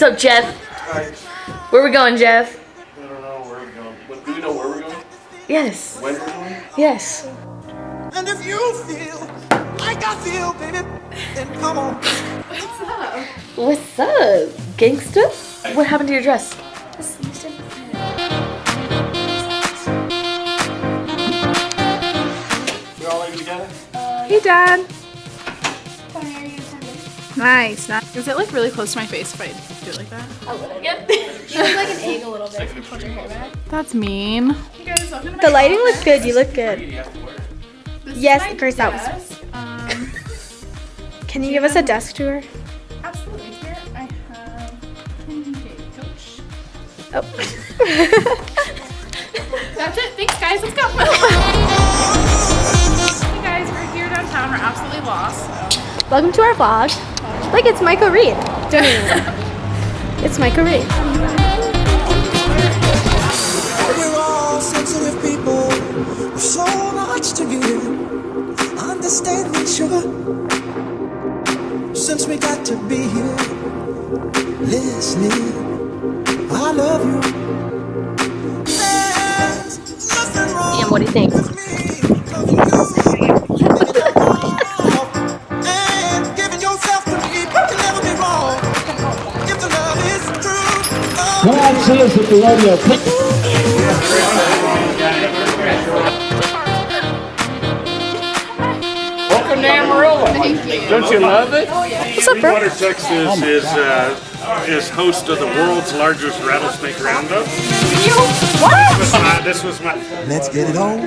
What's up, Jeff? Hi. Where we going, Jeff? I don't know where we're going. Do we know where we're going? Yes. When we're going? Yes. And if you feel like I feel, baby, then come on. What's up, gangsta? What happened to your dress? We all leave together? Hey, Dad. Nice. Is it like really close to my face if I do it like that? A little bit. You look like an egg a little bit if you hold your hair back. That's mean. Hey guys, welcome to my The lighting office. looks good. You look good. This Yes, is my Grace, that was- desk. Can you give us a desk tour? Absolutely. Here I have Coach. Oh. That's it. Thanks, guys. Let's go. Hey guys, we're here downtown. We're absolutely lost. So. Welcome to our vlog. Look, it's Michael Reed. Don't even. It's Michael Reed. We're all sensitive people with so much to give. Understand each other. Since we got to be here listening, I love you. There's nothing wrong Ian, what do you think? with me, 'cause you giving it all and giving yourself to me can never be wrong. If the love is true, Come on, see us at the rodeo. Welcome to Amarillo. Don't you love it? What's up, bro? Sweetwater, Texas is host of the world's largest rattlesnake roundup. What? This was my let's get it on.